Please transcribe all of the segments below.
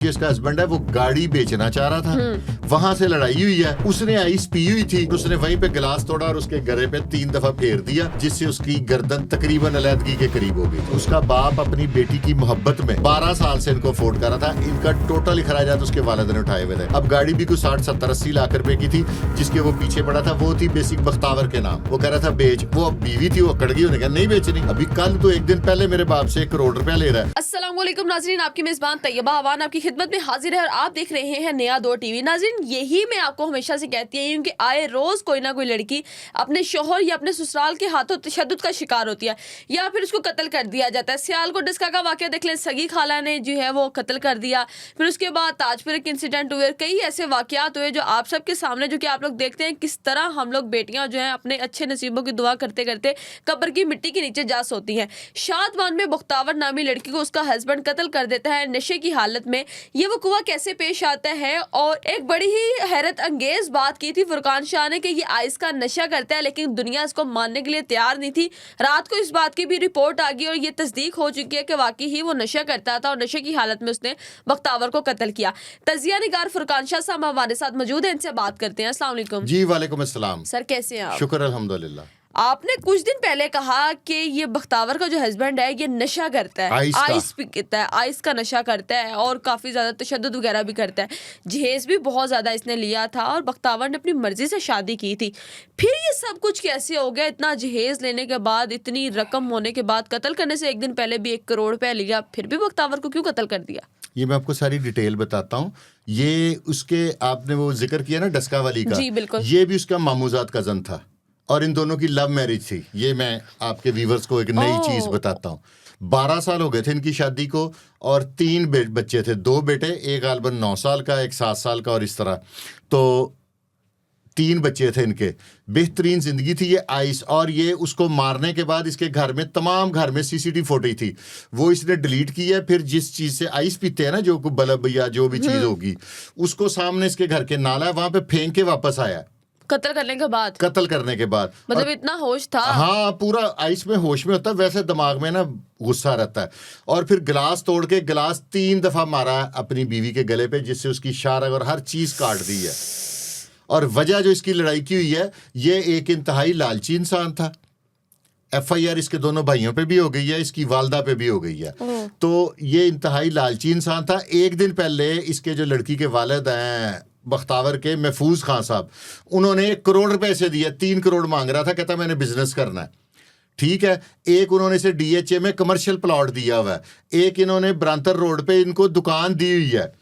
जिसका हस्बैंड है वो गाड़ी बेचना चाह रहा था, वहां से लड़ाई हुई है। उसने आइस पी हुई थी, उसने वहीं पे गिलास तोड़ा और उसके गले पे 3 दफा फेर दिया, जिससे उसकी गर्दन तकरीबन अलैदगी के करीब हो गई। उसका बाप अपनी बेटी की मोहब्बत में 12 साल से इनको अफोर्ड कर रहा था। इनका टोटल खराजात उसके वालिद ने उठाए हुए थे। अब गाड़ी भी कुछ 60, 70, 80 लाख रुपए की थी, जिसके वो पीछे पड़ा था। वो थी बेसिक बख्तावर के नाम। वो कह रहा था बेच। वो अब बीवी थी, वो अकड़ गई, उन्हें कहा नहीं बेचनी। अभी कल तो एक दिन पहले मेरे बाप से 1 करोड़ रुपया ले रहा है। अस्सलाम वालेकुम नाज़रीन, आपकी मेज़बान तैयबा अवान आपकी खिदमत में हाजिर है और आप देख रहे हैं नया दौर टीवी। नाज़रीन, यही मैं आपको हमेशा से कहती आई हूँ कि आए रोज़ कोई ना कोई लड़की अपने शोहर या अपने ससुराल के हाथों तशद्दुद का शिकार होती है या फिर उसको कत्ल कर दिया जाता है। सियालकोट डिस्का का वाक़या देख लें, सगी खाला ने जो है वो कत्ल कर दिया। फिर उसके बाद ताजपुर एक इंसिडेंट हुए, कई ऐसे वाक़यात हुए जो आप सबके सामने, जो कि आप लोग देखते हैं किस तरह हम लोग बेटियाँ जो हैं अपने अच्छे नसीबों की दुआ करते करते कब्र की मिट्टी के नीचे जा सोती हैं। शादवान में बख्तावर नामी लड़की को उसका हस्बैंड कत्ल कर देता है नशे की हालत में। ये वक़्वा कैसे पेश आता है? और एक बड़ी ही हैरत अंगेज बात की थी फुरकान शाह ने कि ये आइस का नशा करता है, लेकिन दुनिया इसको मानने के लिए तैयार नहीं थी। रात को इस बात की भी रिपोर्ट आ गई और ये तस्दीक हो चुकी है कि वाकई ही वो नशा करता था और नशे की हालत में उसने बख्तावर को कत्ल किया। तजिया निगार फुरकान शाह साहब हमारे साथ मौजूद हैं, इनसे बात करते हैं। अस्सलाम वालेकुम। जी वालेकुम अस्सलाम। सर कैसे हैं आप? शुक्र अल्हम्दुलिल्लाह। आपने कुछ दिन पहले कहा कि ये बख्तावर का जो हस्बैंड है ये नशा करता है, आइस पीता है, आइस का नशा करता है और काफ़ी ज़्यादा तशद्दुद वगैरह भी करता है। जहेज़ भी बहुत ज़्यादा इसने लिया था और बख्तावर ने अपनी मर्ज़ी से शादी की थी। फिर ये सब कुछ कैसे हो गया? इतना जहेज़ लेने के बाद, इतनी रकम होने के बाद, कत्ल करने से एक दिन पहले भी 1 करोड़ रुपया लिया, फिर भी बख्तावर को क्यों कत्ल कर दिया? ये मैं आपको सारी डिटेल बताता हूँ। ये उसके आपने वो जिक्र किया ना डस्का वाली का, जी बिल्कुल। ये भी उसका मामूजात कज़न था और इन दोनों की लव मैरिज थी। ये मैं आपके व्यूवर्स को एक नई चीज़ बताता हूँ। 12 साल हो गए थे इनकी शादी को और 3 बच्चे थे, 2 बेटे, एक गालबन 9 साल का, एक 7 साल का और इस तरह। तो 3 बच्चे थे इनके। बेहतरीन जिंदगी थी ये आइस। और ये उसको मारने के बाद इसके घर में, तमाम घर में सीसीटीवी फुटेज थी, वो इसने डिलीट की है। फिर जिस चीज़ से आइस पीते हैं ना, जो बल्ब या जो भी चीज़ होगी, उसको सामने इसके घर के नाला है, वहां पे फेंक के वापस आया कत्ल करने के बाद। मतलब इतना होश था? हाँ, पूरा आइस में होश में होता है, वैसे दिमाग में ना गुस्सा रहता है। और फिर गिलास तोड़ के गिलास 3 दफा मारा अपनी बीवी के गले पे, जिससे उसकी शारग और हर चीज काट दी है। और वजह जो इसकी लड़ाई की हुई है, ये एक इंतहाई लालची इंसान था। FIR इसके दोनों भाइयों पे भी हो गई है, इसकी वालदा पे भी हो गई है। तो ये इंतहाई लालची इंसान था। एक दिन पहले इसके जो लड़की के वालिद हैं बख्तावर के, महफूज खान साहब, उन्होंने 1 करोड़ रुपए से दिया। 3 करोड़ मांग रहा था, कहता मैंने बिजनेस करना है। ठीक है। एक उन्होंने इसे DHA में कमर्शियल प्लॉट दिया हुआ है, एक इन्होंने ब्रांतर रोड पे इनको दुकान दी हुई है।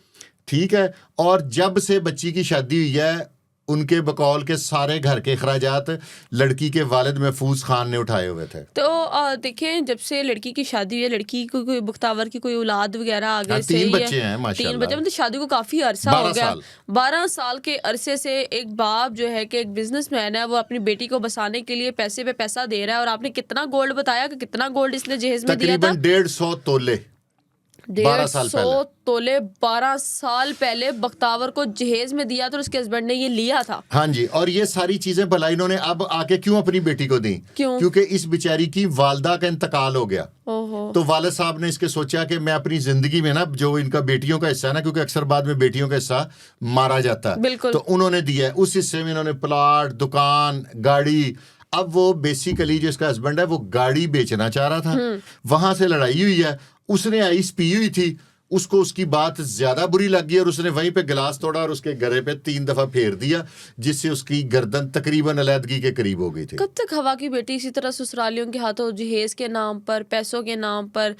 ठीक है। और जब से बच्ची की शादी हुई है, उनके बकौल के सारे घर के खराजात लड़की के वालिद महफूज खान ने उठाए हुए थे। तो देखें, जब से लड़की की शादी हुई है, लड़की को कोई बख्तावर की कोई औलाद वगैरह आ गई? 3 बच्चे हैं माशाल्लाह। 3 बच्चे, मतलब शादी को काफ़ी अरसा हो गया। 12 साल के अरसे से एक बाप जो है कि एक बिजनेसमैन है, वो अपनी बेटी को बसाने के लिए पैसे पे पैसा दे रहा है। और आपने कितना गोल्ड बताया कि कितना गोल्ड इसने जहेज में दिया था? तकरीबन 150 तोले 150 तोले 12 साल पहले बख्तावर को जहेज में दिया, तो उसके हस्बैंड ने ये लिया था। हाँ जी। और ये सारी चीजें भला इन्होंने अब आके क्यों अपनी बेटी को दी? क्यों? क्योंकि इस बेचारी की वालदा का इंतकाल हो गया। ओहो। तो वालिद साहब ने इसके सोचा कि मैं अपनी जिंदगी में ना, जो इनका बेटियों का हिस्सा है ना, क्योंकि अक्सर बाद में बेटियों का हिस्सा मारा जाता है, तो उन्होंने दिया। उस हिस्से में इन्होंने प्लाट, दुकान, गाड़ी। अब वो बेसिकली जो इसका हस्बैंड है वो गाड़ी बेचना चाह रहा था, वहां से लड़ाई हुई है। उसने आइस पी हुई थी, उसको उसकी बात ज्यादा बुरी लग गई और उसने वहीं पे गिलास तोड़ा और उसके गले पे 3 दफा फेर दिया, जिससे उसकी गर्दन तकरीबन अलैदगी के करीब हो गई थी। कब तक हवा की बेटी इसी तरह ससुरालियों के हाथों जहेज के नाम पर, पैसों के नाम पर,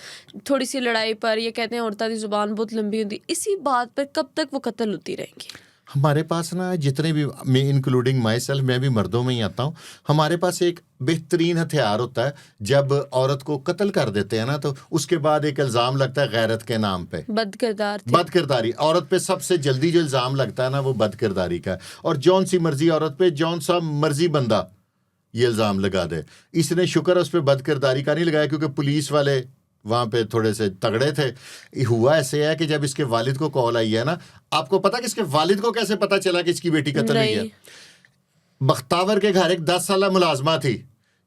थोड़ी सी लड़ाई पर, ये कहते हैं औरतां दी जुबान बहुत लंबी होती, इसी बात पर कब तक वो कत्ल होती रहेंगी? हमारे पास ना जितने भी, मैं इंक्लूडिंग माई सेल्फ, मैं भी मर्दों में ही आता हूँ, हमारे पास एक बेहतरीन हथियार होता है। जब औरत को कत्ल कर देते हैं ना, तो उसके बाद एक इल्ज़ाम लगता है गैरत के नाम पे, बदकिरदारी। औरत पे सबसे जल्दी जो इल्ज़ाम लगता है ना, वो बदकिरदारी का। और जौन सी मर्जी औरत पे जौन सा मर्जी बंदा ये इल्ज़ाम लगा दे। इसने शुक्र उस पर बदकिरदारी का नहीं लगाया, क्योंकि पुलिस वाले वहाँ पे थोड़े से तगड़े थे। हुआ ऐसे है कि जब इसके वालिद को कॉल आई है ना, आपको पता कि इसके वालिद को कैसे पता चला कि इसकी बेटी कत्ल हुई है? बख्तावर के घर एक 10 साल मुलाजमा थी।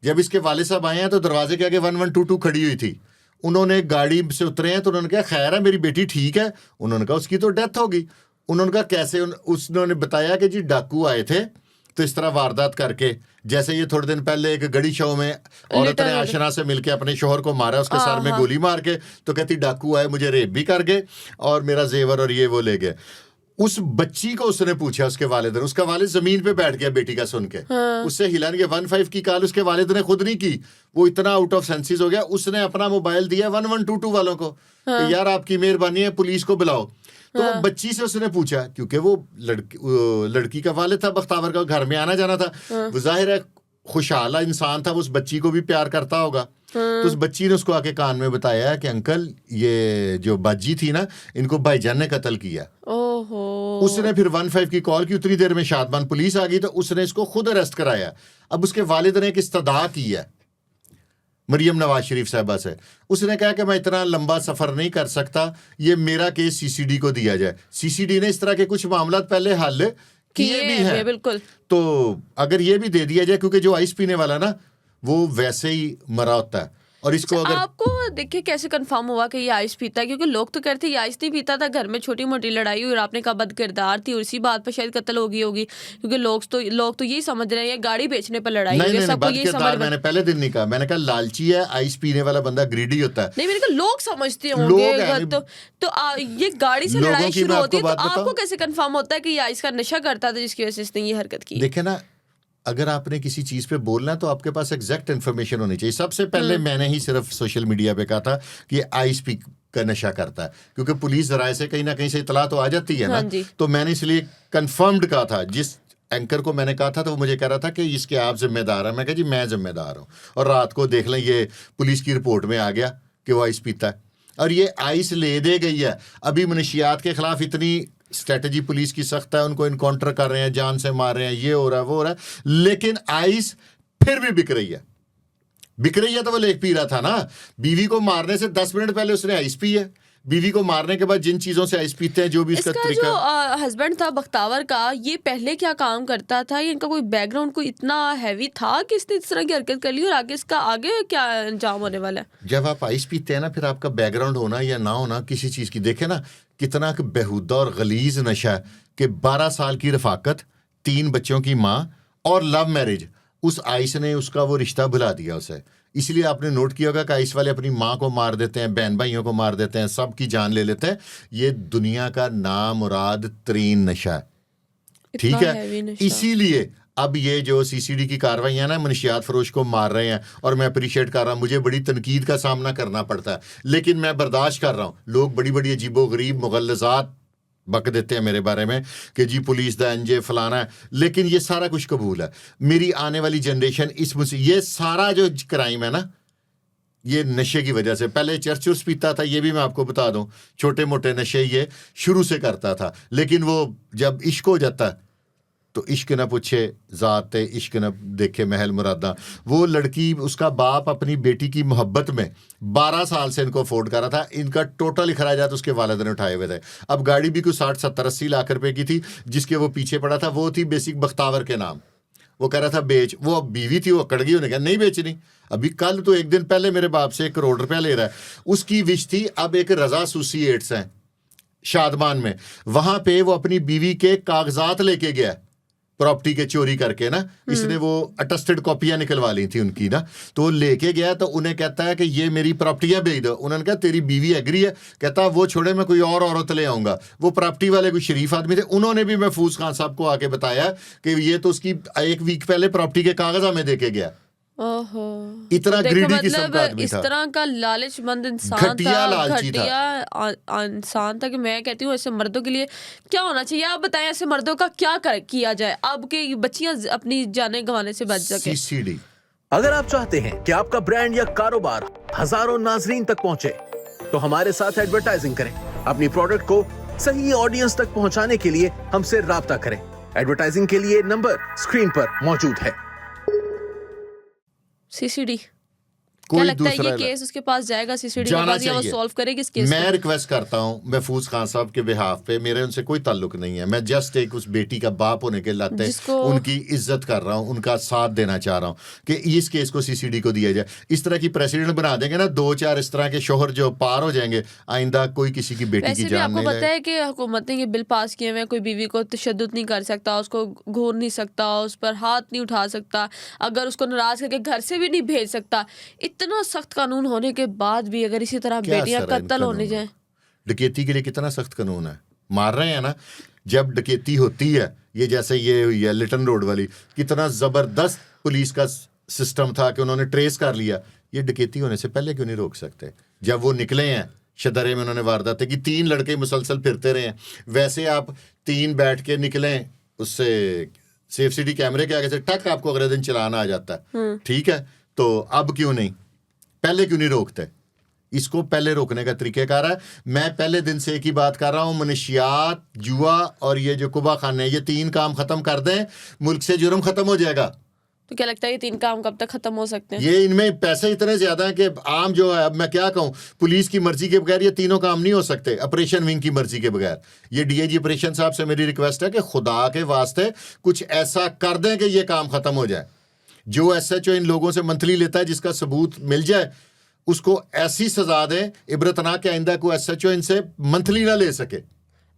जब इसके वालिद साहब आए हैं तो दरवाजे के आगे 1122 खड़ी हुई थी। उन्होंने गाड़ी से उतरे हैं तो उन्होंने कहा खैर है मेरी बेटी ठीक है, उन्होंने कहा उसकी तो डेथ होगी। उन्होंने कहा कैसे? उसने बताया कि जी डाकू आए थे तो इस तरह वारदात करके, जैसे ये थोड़े दिन पहले एक गड़ी शो में औरत ने आशना से मिलके अपने शोहर को मारा, उसके सर में गोली मार के, तो कहती डाकू आए मुझे रेप भी कर गए और मेरा जेवर और ये वो ले गए। उस बच्ची को उसने पूछा, उसके वालिद ने, उसका वालिद जमीन पे बैठ गया बेटी का सुन के, उससे हिला नहीं गया। 15 की कॉल उसके वालिद ने खुद नहीं की, वो इतना आउट ऑफ सेंसेस हो गया। उसने अपना मोबाइल दिया 1122 वालों को कि यार आपकी मेहरबानी है पुलिस को बुलाओ। तो वो बच्ची से उसने पूछा, क्योंकि वो लड़की का वालिद था, बख्तावर का घर में आना जाना था, वो जाहिर है खुशहाल इंसान था, वो उस बच्ची को भी प्यार करता होगा। तो उस बच्ची ने उसको आके कान में बताया कि अंकल ये जो बाजी थी ना, इनको भाईजान ने कत्ल किया। ओहो। उसने फिर 15 की कॉल की, उतनी देर में शादमान पुलिस आ गई तो उसने इसको खुद अरेस्ट कराया। अब उसके वालिद ने एक इस्तदा की है मरियम नवाज शरीफ साहबा से, उसने कहा कि मैं इतना लंबा सफर नहीं कर सकता, ये मेरा केस सीसीडी को दिया जाए। सीसीडी ने इस तरह के कुछ मामला पहले हल किए भी हैं, बिल्कुल। तो अगर ये भी दे दिया जाए, क्योंकि जो आइस पीने वाला ना वो वैसे ही मरा होता है, और इसको अगर आपको देखिए कैसे कंफर्म हुआ कि ये आइस पीता है? क्योंकि लोग तो कहते हैं ये आइस नहीं पीता था, घर में छोटी मोटी लड़ाई हुई और आपने कहा बदकिरदार थी और इसी बात पर शायद कत्ल होगी, क्योंकि लोग तो यही समझ रहे हैं ये गाड़ी बेचने पर लड़ाई हुई है। सबको यही समझ, मैंने पहले दिन नहीं कहा, मैंने कहा लालची है, आइस पीने वाला बंदा ग्रीडी होता है। नहीं, मैंने कहा लोग समझते होंगे तो ये गाड़ी से लड़ाई शुरू होती है, तो आपको कैसे कंफर्म होता है कि ये आइस का नशा करता था जिसकी वजह से इसने ये हरकत की? देखे ना, अगर आपने किसी चीज पे बोलना है तो आपके पास एग्जैक्ट इन्फॉर्मेशन होनी चाहिए। सबसे पहले मैंने ही सिर्फ सोशल मीडिया पे कहा था कि आइस पी का नशा करता है, क्योंकि पुलिस जराये से कहीं ना कहीं से इतला तो आ जाती है ना, तो मैंने इसलिए कंफर्म्ड कहा था। जिस एंकर को मैंने कहा था तो वो मुझे कह रहा था कि इसके आप जिम्मेदार हैं। मैं कहा जी मैं जिम्मेदार हूँ, और रात को देख लें ये पुलिस की रिपोर्ट में आ गया कि वो आइस पीता है, और ये आइस ले दे गई है। अभी मनशियात के खिलाफ इतनी स्ट्रेटजी पुलिस की सख्त है, उनको इनकाउंटर कर रहे हैं, जान से मार रहे हैं, ये हो रहा है वो हो रहा है, लेकिन आइस फिर भी बिक रही है। तो वो लेक पी रहा था ना, बीवी को मारने से 10 मिनट पहले उसने आइस पी है। बीवी को मारने के बाद जिन चीजों से आइस पीते हैं, जो भी इसका तरीका। जो हस्बैंड था बख्तावर का, ये पहले क्या काम करता था? इनका कोई बैकग्राउंड कोई इतना हैवी था कि इसने इस तरह की हरकत कर ली, और आगे इसका आगे क्या अंजाम होने वाला है? जब आप आइस पीते हैं ना, फिर आपका बैकग्राउंड होना या ना होना किसी चीज की, देखे ना कितना बेहुदा और गलीज नशा है कि 12 साल की रफाकत, 3 बच्चों की माँ और लव मैरिज, उस आइस ने उसका वो रिश्ता भुला दिया उसे। इसलिए आपने नोट किया होगा कि आइस वाले अपनी माँ को मार देते हैं, बहन भाइयों को मार देते हैं, सबकी जान ले लेते हैं। ये दुनिया का नामुराद तरीन नशा है, ठीक है? इसीलिए अब ये जो सीसीडी की कार्रवाइयां ना, मनशियात फरोश को मार रहे हैं, और मैं अप्रिशिएट कर रहा हूँ, मुझे बड़ी तनकीद का सामना करना पड़ता है, लेकिन मैं बर्दाश्त कर रहा हूँ। लोग बड़ी बड़ी अजीबो गरीब मुगल्लज़ात बक देते हैं मेरे बारे में कि जी पुलिस दा एनजे फलाना है, लेकिन ये सारा कुछ कबूल है। मेरी आने वाली जनरेशन ये सारा जो क्राइम है ना, ये नशे की वजह से। पहले चर्च पीता था, ये भी मैं आपको बता दूं, छोटे मोटे नशे ये शुरू से करता था, लेकिन वो जब इश्क हो जाता है तो इश्क न पूछे ज़ात इश्क न देखे महल मुरादा। वो लड़की, उसका बाप अपनी बेटी की मोहब्बत में 12 साल से इनको अफोर्ड कर रहा था। इनका टोटल खराजात उसके वालिद ने उठाए हुए थे। अब गाड़ी भी कुछ 60, 70, 80 लाख रुपए की थी, जिसके वो पीछे पड़ा था, वो थी बेसिक बख्तावर के नाम। वो कह रहा था बेच, वो अब बीवी थी, वो अकड़ गई, उन्हें कहा नहीं बेचनी। अभी कल तो एक दिन पहले मेरे बाप से 1 करोड़ रुपया ले रहा है। उसकी विश थी, अब एक रजा एसोसिएट्स हैं शादमान में, वहां पे वो अपनी बीवी के कागजात लेके गया प्रॉपर्टी के चोरी करके ना, इसने वो अटेस्टेड कॉपियां निकलवा ली थी उनकी ना, तो लेके गया, तो उन्हें कहता है कि ये मेरी प्रॉपर्टियां भेज दो। उन्होंने कहा तेरी बीवी एग्री है? कहता वो छोड़े, मैं कोई और औरत ले आऊंगा। वो प्रॉपर्टी वाले कोई शरीफ आदमी थे, उन्होंने भी महफूज खान साहब को आके बताया कि ये तो उसकी 1 वीक पहले प्रॉपर्टी के कागज हमें देके गया। ओहो, इतना ग्रीडी किस्म का आदमी इस था, तरह का लालचमंद इंसान घटिया लालची था, घटिया इंसान था कि मैं कहती हूँ ऐसे मर्दों के लिए क्या होना चाहिए? आप बताएं, ऐसे मर्दों का क्या किया जाए अब के बच्चियां अपनी जानें गंवाने से बच सके? सीसीडी। अगर आप चाहते हैं कि आपका ब्रांड या कारोबार हजारों नाजरीन तक पहुंचे, तो हमारे साथ एडवर्टाइजिंग करें। अपनी प्रोडक्ट को सही ऑडियंस तक पहुंचाने के लिए हमसे राब्ता करें। एडवर्टाइजिंग के लिए नंबर स्क्रीन पर मौजूद है। सीसीडी क्या कोई लगता है दूसरा ये केस उसके पास जाएगा सीसीडी के जाना पास या वो चाहिए। सॉल्व करेगी इस केस मैं को? रिक्वेस्ट करता हूं महफूज खान साहब के बिहाफ पे, मेरे उनसे कोई ताल्लुक नहीं है, मैं जस्ट एक उस बेटी का बाप होने के नाते जिसको- उनकी इज्जत कर रहा हूं, उनका साथ देना चाह रहा हूं कि इस केस को सीसीडी को दिया जाए। इस तरह की प्रेसिडेंट बना देंगे ना 2-4 इस तरह के शोहर जो पार हो जाएंगे, आइंदा कोई किसी की बेटी वैसे की भी जान आपको नहीं पता लेगा। है कि हुकूमत ने ये बिल पास किए हुए हैं, कोई बीवी को तशद्दुद नहीं कर सकता, उसको घूर नहीं सकता, उस पर हाथ नहीं उठा सकता, अगर उसको नाराज करके घर से भी नहीं भेज सकता। इतना सख्त कानून होने के बाद भी अगर इसी तरह क्या बेटियां असर है इन कत्ल होने कानूनों जाएं, का? डकैती के लिए कितना सख्त कानून है, मार रहे हैं ना। जब डकैती होती है, ये जैसे ये हुई है लिटन रोड वाली, कितना जबरदस्त पुलिस का सिस्टम था कि उन्होंने ट्रेस कर लिया। ये डकैती होने से पहले क्यों नहीं रोक सकते? जब वो निकले हैं शदरे में, उन्होंने वारदात कि 3 लड़के मुसलसल फिरते रहे हैं, वैसे आप 3 बैठ के निकलें उससे सेफ सिटी कैमरे के आगे से टक आपको अगले दिन चलाना आ जाता है, ठीक है, तो अब क्यों नहीं, पहले क्यों नहीं रोकते? इसको पहले रोकने का तरीक़ेकार है। मैं पहले दिन से एक ही बात कर रहा हूँ, मनशियात, जुआ और ये जो कुबा खाने, ये 3 काम ख़त्म कर दें, मुल्क से जुर्म ख़त्म हो जाएगा। तो क्या लगता है ये 3 काम कब तक खत्म हो सकते हैं? ये इनमें पैसे इतने ज़्यादा हैं कि आम जो है, अब मैं क्या कहूँ, पुलिस की मर्जी के बगैर ये तीनों काम नहीं हो सकते, ऑपरेशन विंग की मर्जी के बगैर। ये डीआईजी ऑपरेशन साहब से मेरी रिक्वेस्ट है कि खुदा के वास्ते कुछ ऐसा कर दें कि ये काम ख़त्म हो जाए। जो एसएचओ इन लोगों से मंथली लेता है, जिसका सबूत मिल जाए, उसको ऐसी सजा दें इबरतना के आइंदा को एसएचओ इनसे मंथली ना ले सके।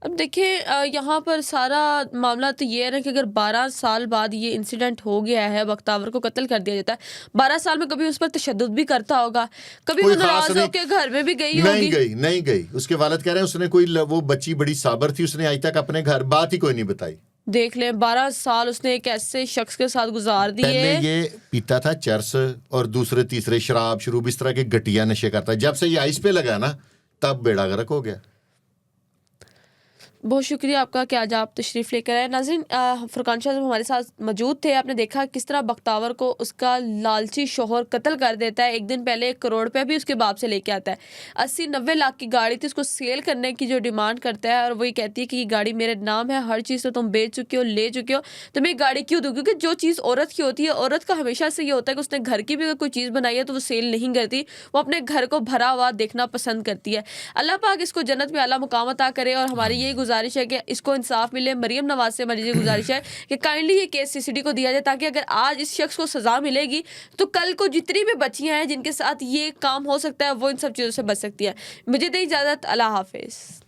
अब देखिए यहाँ पर सारा मामला तो ये है ना कि अगर 12 साल बाद ये इंसिडेंट हो गया है, बख्तावर को कत्ल कर दिया जाता है, 12 साल में कभी उस पर तशद्दुद भी करता होगा, कभी वो कोई खास नाराज नहीं- होकर घर में भी गई नहीं होगी? नहीं गई। उसके वालिद कह रहे हैं उसने कोई वो बच्ची बड़ी साबर थी, उसने आज तक अपने घर बात ही कोई नहीं बताई। देख लें 12 साल उसने एक ऐसे शख्स के साथ गुजार दिए। पहले ये पीता था चरस और दूसरे तीसरे शराब शरूब इस तरह के घटिया नशे करता है। जब से ये आइस पे लगा ना, तब बेड़ा गर्क हो गया। बहुत शुक्रिया आपका कि आज आप तशरीफ़ लेकर आए। नाज़रीन, फुरकान शाह साहब हमारे साथ मौजूद थे। आपने देखा किस तरह बख्तावर को उसका लालची शोहर कत्ल कर देता है। एक दिन पहले 1 करोड़ रुपया भी उसके बाप से लेके आता है। 80-90 लाख की गाड़ी थी, उसको सेल करने की जो डिमांड करता है, और वही कहती है कि ये गाड़ी मेरे नाम है, हर चीज़ तो तुम बेच चुके हो, ले चुके हो, तो मैं गाड़ी क्यों दूँ? क्योंकि जो चीज़ औरत की होती है, औरत का हमेशा से ये होता है कि उसने घर की भी अगर कोई चीज़ बनाई है तो वो सेल नहीं करती, वो अपने घर को भरा हुआ देखना पसंद करती है। अल्लाह पाक इसको जन्नत में आला मुकाम अता करे, और हमारी यही गुजारिश है कि इसको इंसाफ मिले। मरियम नवाज से हमारी ये गुजारिश है कि काइंडली ये केस सीसीडी को दिया जाए, ताकि अगर आज इस शख्स को सजा मिलेगी तो कल को जितनी भी बच्चियां हैं जिनके साथ ये काम हो सकता है वो इन सब चीज़ों से बच सकती है। मुझे दे इजाज़त, अल्लाह हाफिज़।